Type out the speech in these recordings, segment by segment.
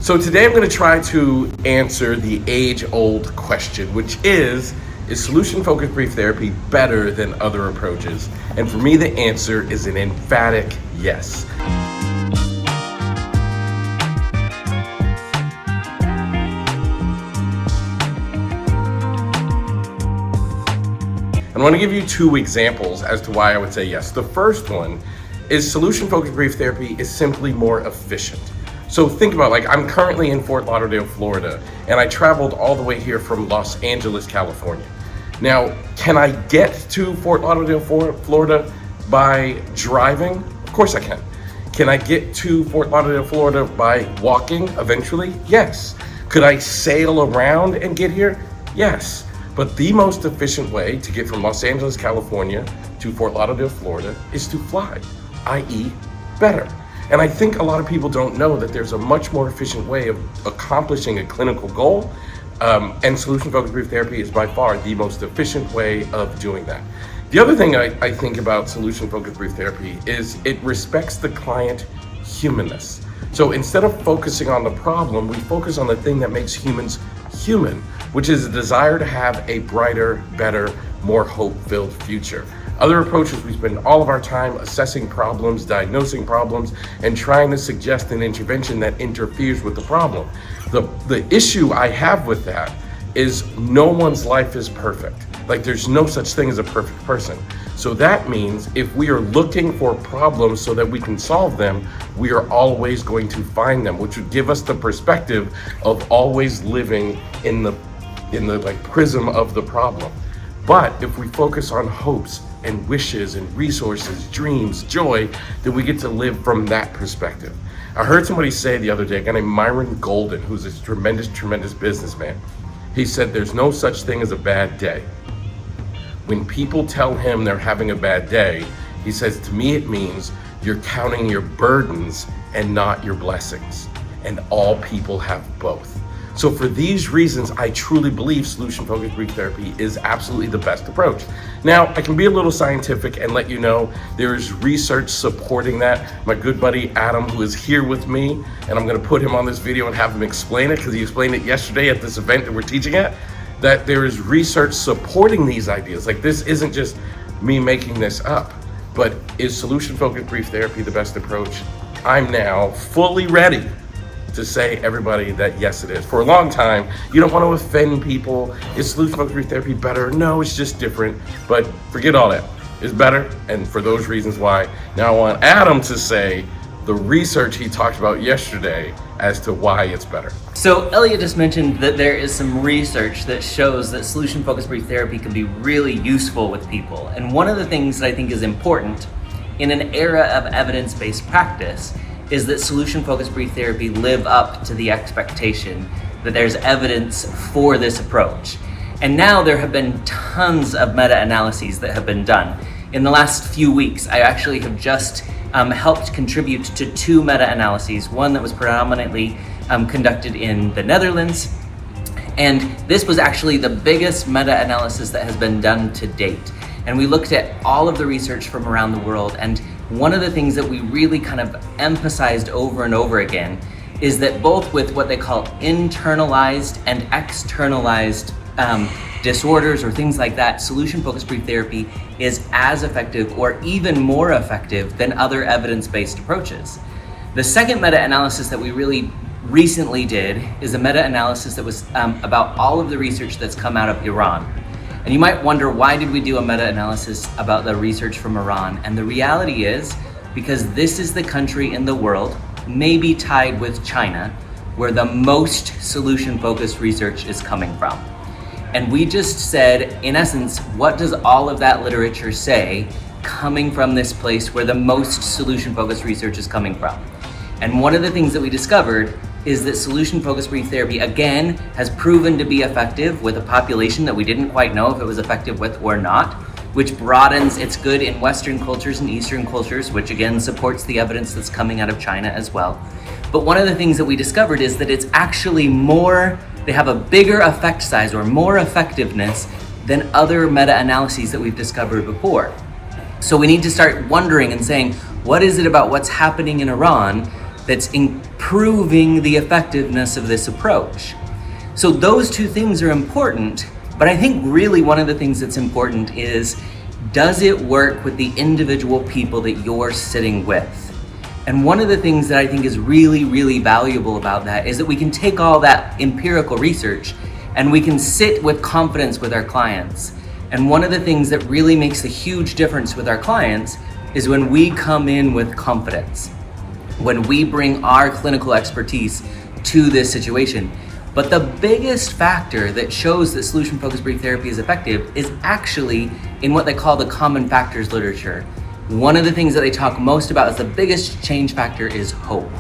So today I'm going to try to answer the age-old question, which is solution-focused brief therapy better than other approaches? And for me, the answer is an emphatic yes. I want to give you two examples as to why I would say yes. The first one is solution-focused brief therapy is simply more efficient. So think about, I'm currently in Fort Lauderdale, Florida, and I traveled all the way here from Los Angeles, California. Now, can I get to Fort Lauderdale, Florida by driving? Of course I can. Can I get to Fort Lauderdale, Florida by walking eventually? Yes. Could I sail around and get here? Yes. But the most efficient way to get from Los Angeles, California to Fort Lauderdale, Florida is to fly, i.e. better. And I think a lot of people don't know that there's a much more efficient way of accomplishing a clinical goal, and solution-focused brief therapy is by far the most efficient way of doing that. The other thing I think about solution-focused brief therapy is it respects the client humanness. So instead of focusing on the problem, we focus on the thing that makes humans human, which is a desire to have a brighter, better, more hope-filled future. Other approaches, we spend all of our time assessing problems, diagnosing problems, and trying to suggest an intervention that interferes with the problem. The issue I have with that is no one's life is perfect. There's no such thing as a perfect person. So that means if we are looking for problems so that we can solve them, we are always going to find them, which would give us the perspective of always living in the prism of the problem. But if we focus on hopes and wishes and resources, dreams, joy, then we get to live from that perspective. I heard somebody say the other day, a guy named Myron Golden, who's a tremendous businessman. He said there's no such thing as a bad day. When people tell him they're having a bad day, he says, to me it means you're counting your burdens and not your blessings. And all people have both. So for these reasons, I truly believe solution-focused brief therapy is absolutely the best approach. Now, I can be a little scientific and let you know there is research supporting that. My good buddy Adam, who is here with me, and I'm gonna put him on this video and have him explain it because he explained it yesterday at this event that we're teaching at, that there is research supporting these ideas. This isn't just me making this up, but is solution-focused brief therapy the best approach? I'm now fully ready to say, everybody, that yes it is. For a long time, you don't want to offend people. Is solution-focused brief therapy better? No, it's just different. But forget all that. It's better, and for those reasons why. Now I want Adam to say the research he talked about yesterday as to why it's better. So Elliot just mentioned that there is some research that shows that solution-focused brief therapy can be really useful with people. And one of the things that I think is important in an era of evidence-based practice is that solution-focused brief therapy live up to the expectation that there's evidence for this approach. And now there have been tons of meta-analyses that have been done. In the last few weeks, I actually have just helped contribute to two meta-analyses, one that was predominantly conducted in the Netherlands, and this was actually the biggest meta-analysis that has been done to date. And we looked at all of the research from around the world, and one of the things that we really kind of emphasized over and over again is that both with what they call internalized and externalized disorders or things like that, solution-focused brief therapy is as effective or even more effective than other evidence-based approaches. The second meta-analysis that we really recently did is a meta-analysis that was about all of the research that's come out of Iran. And you might wonder, why did we do a meta-analysis about the research from Iran? And the reality is because this is the country in the world, maybe tied with China, where the most solution-focused research is coming from. And we just said, in essence, what does all of that literature say coming from this place where the most solution-focused research is coming from? And one of the things that we discovered is that solution-focused brief therapy, again, has proven to be effective with a population that we didn't quite know if it was effective with or not, which broadens its good in Western cultures and Eastern cultures, which again supports the evidence that's coming out of China as well. But one of the things that we discovered is that it's actually they have a bigger effect size or more effectiveness than other meta-analyses that we've discovered before. So we need to start wondering and saying, what is it about what's happening in Iran that's improving the effectiveness of this approach. So those two things are important, but I think really one of the things that's important is, does it work with the individual people that you're sitting with? And one of the things that I think is really, really valuable about that is that we can take all that empirical research and we can sit with confidence with our clients. And one of the things that really makes a huge difference with our clients is when we come in with confidence, when we bring our clinical expertise to this situation. But the biggest factor that shows that solution-focused brief therapy is effective is actually in what they call the common factors literature. One of the things that they talk most about as the biggest change factor is hope.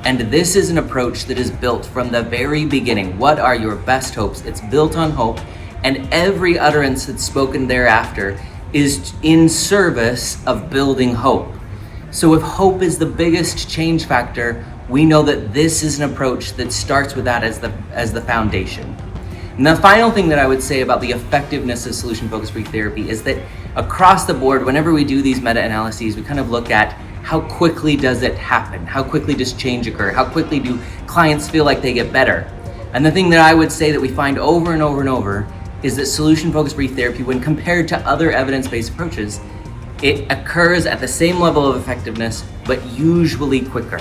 And this is an approach that is built from the very beginning. What are your best hopes? It's built on hope, and every utterance that's spoken thereafter is in service of building hope. So if hope is the biggest change factor, we know that this is an approach that starts with that as the foundation. And the final thing that I would say about the effectiveness of solution-focused brief therapy is that across the board, whenever we do these meta-analyses, we kind of look at how quickly does it happen? How quickly does change occur? How quickly do clients feel like they get better? And the thing that I would say that we find over and over and over is that solution-focused brief therapy, when compared to other evidence-based approaches, it occurs at the same level of effectiveness, but usually quicker.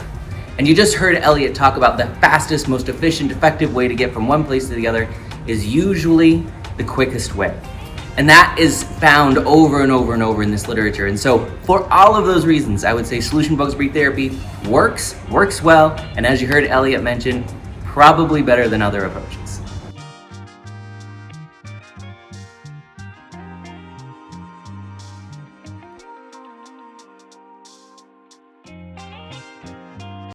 And you just heard Elliot talk about the fastest, most efficient, effective way to get from one place to the other is usually the quickest way. And that is found over and over and over in this literature. And so for all of those reasons, I would say solution-focused brief therapy works well, and as you heard Elliot mention, probably better than other approaches.